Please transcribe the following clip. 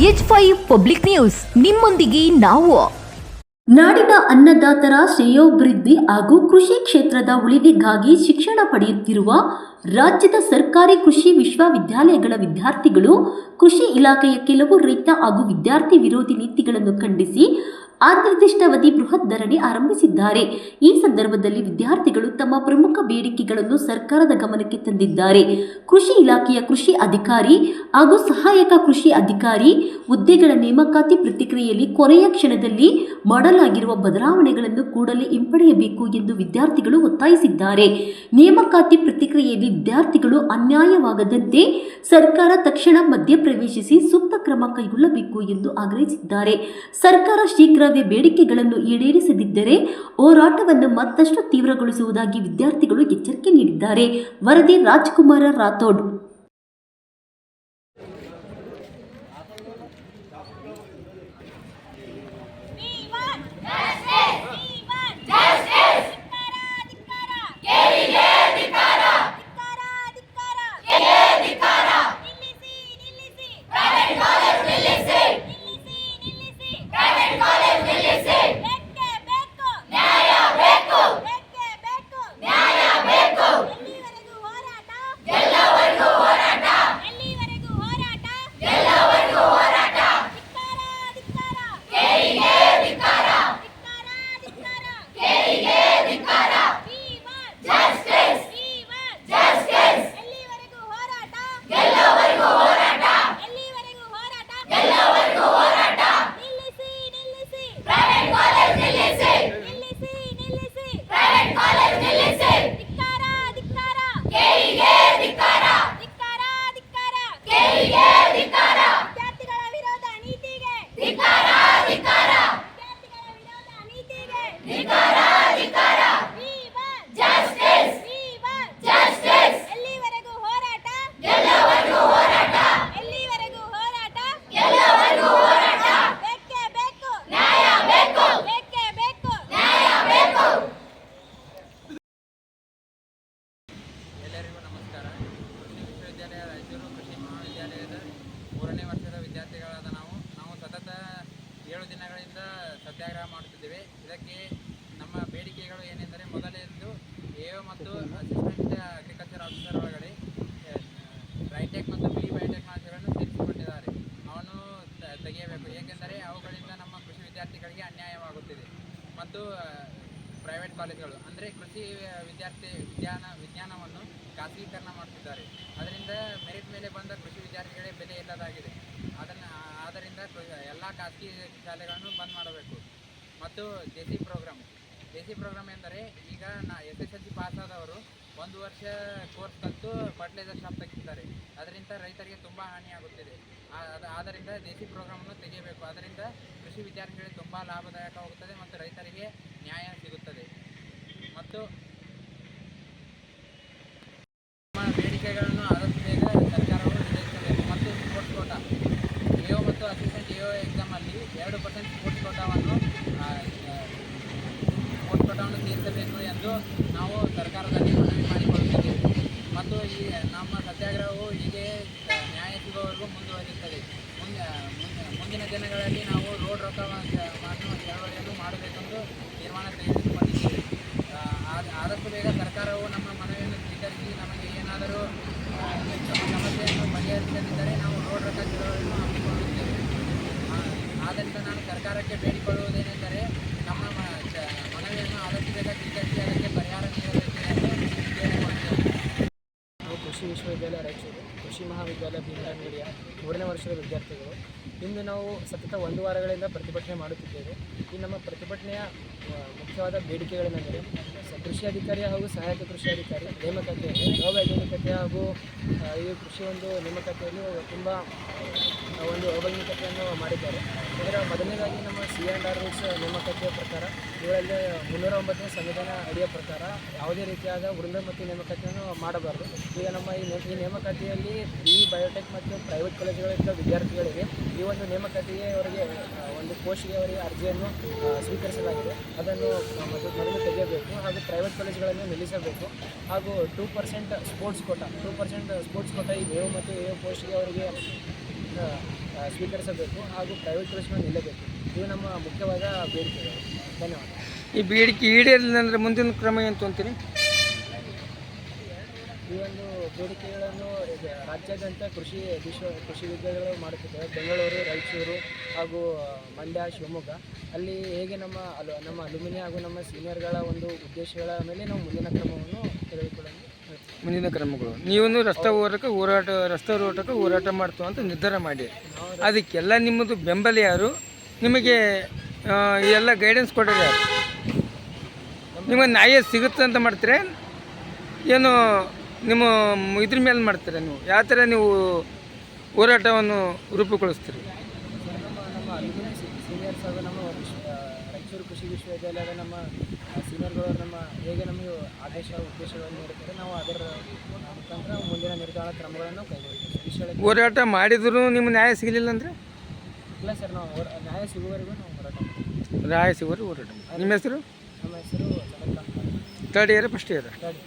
H5 public news ನಿಮ್ಮೊಂದಿಗೆ ನಾವು. ನಾಡಿನ ಅನ್ನದಾತರ ಶ್ರೇಯೋಭಿವೃದ್ಧಿ ಹಾಗೂ ಕೃಷಿ ಕ್ಷೇತ್ರದ ಉಳಿವಿಗಾಗಿ ಶಿಕ್ಷಣ ಪಡೆಯುತ್ತಿರುವ ರಾಜ್ಯದ ಸರ್ಕಾರಿ ಕೃಷಿ ವಿಶ್ವವಿದ್ಯಾಲಯಗಳ ವಿದ್ಯಾರ್ಥಿಗಳು ಕೃಷಿ ಇಲಾಖೆಯ ಕೆಲವು ರೈತ ಹಾಗೂ ವಿದ್ಯಾರ್ಥಿ ವಿರೋಧಿ ನೀತಿಗಳನ್ನು ಖಂಡಿಸಿ ಅನಿರ್ದಿಷ್ಟಾವಧಿ ಬೃಹತ್ ಧರಣಿ ಆರಂಭಿಸಿದ್ದಾರೆ. ಈ ಸಂದರ್ಭದಲ್ಲಿ ವಿದ್ಯಾರ್ಥಿಗಳು ತಮ್ಮ ಪ್ರಮುಖ ಬೇಡಿಕೆಗಳನ್ನು ಸರ್ಕಾರದ ಗಮನಕ್ಕೆ ತಂದಿದ್ದಾರೆ. ಕೃಷಿ ಇಲಾಖೆಯ ಕೃಷಿ ಅಧಿಕಾರಿ ಹಾಗೂ ಸಹಾಯಕ ಕೃಷಿ ಅಧಿಕಾರಿ ಹುದ್ದೆಗಳ ನೇಮಕಾತಿ ಪ್ರಕ್ರಿಯೆಯಲ್ಲಿ ಕೊನೆಯ ಕ್ಷಣದಲ್ಲಿ ಮಾಡಲಾಗಿರುವ ಬದಲಾವಣೆಗಳನ್ನು ಕೂಡಲೇ ಹಿಂಪಡೆಯಬೇಕು ಎಂದು ವಿದ್ಯಾರ್ಥಿಗಳು ಒತ್ತಾಯಿಸಿದ್ದಾರೆ. ನೇಮಕಾತಿ ಪ್ರಕ್ರಿಯೆಯಲ್ಲಿ ವಿದ್ಯಾರ್ಥಿಗಳು ಅನ್ಯಾಯವಾಗದಂತೆ ಸರ್ಕಾರ ತಕ್ಷಣ ಮಧ್ಯಪ್ರವೇಶಿಸಿ ಸೂಕ್ತ ಕ್ರಮ ಕೈಗೊಳ್ಳಬೇಕು ಎಂದು ಆಗ್ರಹಿಸಿದ್ದಾರೆ. ಸರ್ಕಾರ ಶೀಘ್ರವೇ ಬೇಡಿಕೆಗಳನ್ನು ಈಡೇರಿಸದಿದ್ದರೆ ಹೋರಾಟವನ್ನು ಮತ್ತಷ್ಟು ತೀವ್ರಗೊಳಿಸುವುದಾಗಿ ವಿದ್ಯಾರ್ಥಿಗಳು ಎಚ್ಚರಿಕೆ ನೀಡಿದ್ದಾರೆ. ವರದಿ ರಾಜ್ಕುಮಾರ ರಾಥೋಡ್. ಎಲ್ಲರಿಗೂ ನಮಸ್ಕಾರ. ಕೃಷಿ ವಿಶ್ವವಿದ್ಯಾಲಯ ರಾಯಚೂರು ಕೃಷಿ ಮಹಾವಿದ್ಯಾಲಯದ 3ನೇ ವರ್ಷದ ವಿದ್ಯಾರ್ಥಿಗಳಾದ ನಾವು ಸತತ 7 ದಿನಗಳಿಂದ ಸತ್ಯಾಗ್ರಹ ಮಾಡುತ್ತಿದ್ದೇವೆ. ಇದಕ್ಕೆ ನಮ್ಮ ಬೇಡಿಕೆಗಳು ಏನೆಂದರೆ, ಮೊದಲನೇದು ಎಒ ಮತ್ತು ಅಸಿಸ್ಟೆಂಟ್ ಅಗ್ರಿಕಲ್ಚರ್ ಆಫೀಸರ್ ಒಳಗಡೆ ರೈಟೆಕ್ ಮತ್ತು ಬಿ ಬಯೋಟೆಕ್ನಾಲಜಿಗಳನ್ನು ಸೇರಿಸಿಕೊಂಡಿದ್ದಾರೆ. ಅವನ್ನು ತೆಗೆಯಬೇಕು, ಏಕೆಂದರೆ ಅವುಗಳಿಂದ ನಮ್ಮ ಕೃಷಿ ವಿದ್ಯಾರ್ಥಿಗಳಿಗೆ ಅನ್ಯಾಯವಾಗುತ್ತಿದೆ. ಮತ್ತು ಪ್ರೈವೇಟ್ ಕಾಲೇಜುಗಳು ಅಂದರೆ ಕೃಷಿ ವಿಜ್ಞಾನವನ್ನು ಖಾಸಗೀಕರಣ ಮಾಡುತ್ತಿದ್ದಾರೆ. ಅದರಿಂದ ಮೆರಿಟ್ ಮೇಲೆ ಬಂದ ಕೃಷಿ ವಿದ್ಯಾರ್ಥಿಗಳೇ ಬೆಲೆ ಇಲ್ಲದಾಗಿದೆ. ಆದ್ದರಿಂದ ಎಲ್ಲ ಖಾಸಗಿ ಶಾಲೆಗಳನ್ನು ಬಂದ್ ಮಾಡಬೇಕು. ಮತ್ತು ದೇಸಿ ಪ್ರೋಗ್ರಾಮ್ ಎಂದರೆ, ಈಗ SSLC ಪಾಸ್ ಆದವರು 1 ವರ್ಷ ಕೋರ್ಸ್ ಕಲಿತು ಫರ್ಟಿಲೈಸರ್ ಶಾಪ್ ತೆಗೆದಿದ್ದಾರೆ. ಅದರಿಂದ ರೈತರಿಗೆ ತುಂಬ ಹಾನಿಯಾಗುತ್ತಿದೆ. ಆದ್ದರಿಂದ ದೇಸಿ ಪ್ರೋಗ್ರಾಮನ್ನು ತೆಗೆಯಬೇಕು. ಅದರಿಂದ ಕೃಷಿ ವಿದ್ಯಾರ್ಥಿಗಳಿಗೆ ತುಂಬ ಲಾಭದಾಯಕವಾಗುತ್ತದೆ ಮತ್ತು ರೈತರಿಗೆ ನ್ಯಾಯ ಸಿಗುತ್ತದೆ. ಮತ್ತು ನಮ್ಮ ಬೇಡಿಕೆಗಳನ್ನು ಆದಷ್ಟು ಬೇಗ ಸರ್ಕಾರವು ಈಡೇರಿಸಬೇಕು. ಮತ್ತು ಸ್ಪೋರ್ಟ್ಸ್ ಕೋಟಾ ಎಒ ಮತ್ತು ಅಸಿಸ್ಟೆಂಟ್ ಎಒ ಎಕ್ಸಾಮಲ್ಲಿ 2% ಸ್ಪೋರ್ಟ್ಸ್ ಕೋಟಾವನ್ನು ಸೇರಿಸಬೇಕು ಎಂದು ನಾವು ಸರ್ಕಾರದಲ್ಲಿ ಮನವಿ ಮಾಡಿಕೊಳ್ಳುತ್ತಿದ್ದೇವೆ. ಮತ್ತು ಈ ನಮ್ಮ ಸತ್ಯಾಗ್ರಹವು ಹೀಗೆ ನ್ಯಾಯ ಸಿಗುವವರೆಗೂ ಮುಂದುವರಿಯುತ್ತದೆ. ಮುಂದಿನ ದಿನಗಳಲ್ಲಿ ನಾವು ರೋಡ್ ರೊಕ್ಕ ಮಾಡುವ ಚಳವಳಿಯನ್ನು ಮಾಡಬೇಕೆಂದು ತೀರ್ಮಾನ ತೆಗೆದುಕೊಂಡಿದ್ದೇವೆ. ಆದಷ್ಟು ಬೇಗ ಸರ್ಕಾರವು ನಮ್ಮ ಮನವಿಯನ್ನು ಸ್ವೀಕರಿಸಿ ನಮಗೆ ಏನಾದರೂ ಸಮಸ್ಯೆಯನ್ನು ಬಗೆಹರಿಸದಿದ್ದರೆ ನಾವು ರೋಡ್ ರೊಕ್ಕ ಚಳವಳಿಯನ್ನು ಹಮ್ಮಿಕೊಳ್ಳುತ್ತೇವೆ. ಆದ್ದರಿಂದ ನಾನು ಸರ್ಕಾರಕ್ಕೆ ಬೇಡಿಕೊಳ್ಳುವುದೇನೆಂದರೆ, ನಮ್ಮ ಮನವಿಯನ್ನು ಆದಷ್ಟು ಬೇಗ ಸ್ವೀಕರಿಸಿ ಅದಕ್ಕೆ ಪರಿಹಾರ ನೀಡಬೇಕು ಎಂದು ಕೇಳಿಕೊಳ್ಳುತ್ತೇವೆ. ನಾವು ಕೃಷಿ ವಿಶ್ವವಿದ್ಯಾಲಯ ರಾಯಚೂರು ಕೃಷಿ ಮಹಾವಿದ್ಯಾಲಯ ಭೀಮರಾಯನಗುಡಿಯ 3ನೇ ವರ್ಷದ ವಿದ್ಯಾರ್ಥಿಗಳು. ಇಂದು ನಾವು ಸತತ 1 ವಾರಗಳಿಂದ ಪ್ರತಿಭಟನೆ ಮಾಡುತ್ತಿದ್ದೇವೆ. ಈ ನಮ್ಮ ಪ್ರತಿಭಟನೆಯ ಮುಖ್ಯವಾದ ಬೇಡಿಕೆಗಳೇನೆಂದರೆ, ಕೃಷಿ ಅಧಿಕಾರಿ ಹಾಗೂ ಸಹಾಯಕ ಕೃಷಿ ಅಧಿಕಾರಿ ನೇಮಕಾತಿಯಲ್ಲಿ ಅವೈಜ್ಞಾನಿಕತೆ ಹಾಗೂ ಈ ಕೃಷಿ ನೇಮಕಾತಿಯಲ್ಲಿ ತುಂಬ ಒಂದು ಅವೈಜ್ಞಾನಿಕತೆಯನ್ನು ಮಾಡಿದ್ದಾರೆ. ಇದರ ಮೊದಲನೇದಾಗಿ ನಮ್ಮ C&R ರೂಲ್ಸ್ ನೇಮಕಾತಿಯ ಪ್ರಕಾರ ಇವರಲ್ಲಿ 309ನೇ ಸಂವಿಧಾನ ಅಡಿಯ ಪ್ರಕಾರ ಯಾವುದೇ ರೀತಿಯಾದ ವೃಂದಮತಿ ನೇಮಕಾತಿಯನ್ನು ಮಾಡಬಾರದು. ಈಗ ನಮ್ಮ ಈ ನೇಮಕಾತಿಯಲ್ಲಿ ಈ ಬಯೋಟೆಕ್ ಮತ್ತು ಪ್ರೈವೇಟ್ ಕಾಲೇಜುಗಳಿಂದ ವಿದ್ಯಾರ್ಥಿಗಳಿಗೆ ಈ ಒಂದು ನೇಮಕಾತಿಗೆ ಅವರಿಗೆ ಒಂದು ಪೋಸ್ಟ್ಗೆ ಅವರಿಗೆ ಅರ್ಜಿಯನ್ನು ಸ್ವೀಕರಿಸಲಾಗಿದೆ. ಅದನ್ನು ಮೊದಲು ತೆಗೆಯಬೇಕು ಹಾಗೂ ಪ್ರೈವೇಟ್ ಕಾಲೇಜುಗಳನ್ನು ನಿಲ್ಲಿಸಬೇಕು. ಹಾಗೂ 2% ಸ್ಪೋರ್ಟ್ಸ್ ಕೋಟಾ ಈ ಎಒ ಮತ್ತು ಎಒ ಪೋಸ್ಟ್ಗೆ ಅವರಿಗೆ ಸ್ವೀಕರಿಸಬೇಕು ಹಾಗೂ ಪ್ರೈವೇಟೀಕರಣ ನಿಲ್ಲಬೇಕು. ಇವು ನಮ್ಮ ಮುಖ್ಯವಾದ ಬೇಡಿಕೆಗಳು. ಧನ್ಯವಾದ. ಈ ಬೇಡಿಕೆ ಈಡೇರಲಿಲ್ಲ ಅಂದರೆ ಮುಂದಿನ ಕ್ರಮ ಏನು ಅಂತೀರಿ? ಈ ಒಂದು ಬೇಡಿಕೆಗಳನ್ನು ಈಗ ರಾಜ್ಯಾದ್ಯಂತ ಕೃಷಿ ವಿಶ್ವವಿದ್ಯಾಲಯಗಳು ಮಾಡುತ್ತಿದ್ದೇವೆ. ಬೆಂಗಳೂರು, ರಾಯಚೂರು ಹಾಗೂ ಮಂಡ್ಯ, ಶಿವಮೊಗ್ಗ ಅಲ್ಲಿ ಹೇಗೆ ನಮ್ಮ ಅಲುಮಿನಿ ಹಾಗೂ ನಮ್ಮ ಸೀನಿಯರ್ಗಳ ಒಂದು ಉದ್ದೇಶಗಳ ಮೇಲೆ ನಾವು ಮುಂದಿನ ಕ್ರಮವನ್ನು ತೆಗೆದುಕೊಳ್ಳಲು ಹೇಳ್ತೀವಿ. ಮುಂದಿನ ಕ್ರಮಗಳು ನೀವು ರಸ್ತೆ ಹೋರಾಟಕ್ಕೆ ಹೋರಾಟ ಮಾಡ್ತೀವಿ ಅಂತ ನಿರ್ಧಾರ ಮಾಡಿ, ಅದಕ್ಕೆಲ್ಲ ನಿಮ್ಮದು ಬೆಂಬಲ ಯಾರು? ನಿಮಗೆ ಈ ಎಲ್ಲ ಗೈಡೆನ್ಸ್ ಕೊಡೋದು ಯಾರು? ನಿಮಗೆ ನ್ಯಾಯ ಸಿಗುತ್ತೆ ಅಂತ ಮಾಡ್ತೀರಾ ಏನು ನಿಮ್ಮ ಇದ್ರ ಮೇಲೆ ಮಾಡ್ತೀರಾ? ನೀವು ಯಾವ ಥರ ನೀವು ಹೋರಾಟವನ್ನು ರೂಪುಗೊಳಿಸ್ತೀರಿ? ನಮ್ಮ ಅಲುಮಿನಿ ಸೀನಿಯರ್ಸ್ ಹಾಗೂ ನಮ್ಮ ರಾಯಚೂರು ಕೃಷಿ ವಿಶ್ವವಿದ್ಯಾಲಯದ ನಮ್ಮ ಸೀನಿಯರ್ಗಳು ನಮ್ಮ ಹೇಗೆ ನಮಗೆ ಆದೇಶ ಉದ್ದೇಶಗಳನ್ನು ನೀಡುತ್ತಾರೆ, ನಾವು ಅದರ ಮುಖಾಂತರ ಮುಂದಿನ ನಿರ್ಧಾರ ಕ್ರಮಗಳನ್ನು ಕೈಗೊಳ್ಳುತ್ತೇವೆ. ಹೋರಾಟ ಮಾಡಿದರೂ ನಿಮ್ಮ ನ್ಯಾಯ ಸಿಗಲಿಲ್ಲ ಅಂದರೆ? ಇಲ್ಲ ಸರ್, ನಾವು ನ್ಯಾಯ ಸಿಗುವವರೆಗೂ ನಾವು ಹೋರಾಟ ಮಾಡ್ತೀವಿ. ನ್ಯಾಯ ಸಿಗೋರು ಹೋರಾಟ. ನಿಮ್ಮ ಹೆಸರು? ನಮ್ಮ ಹೆಸರು Chandrakant. Third year first year? Third.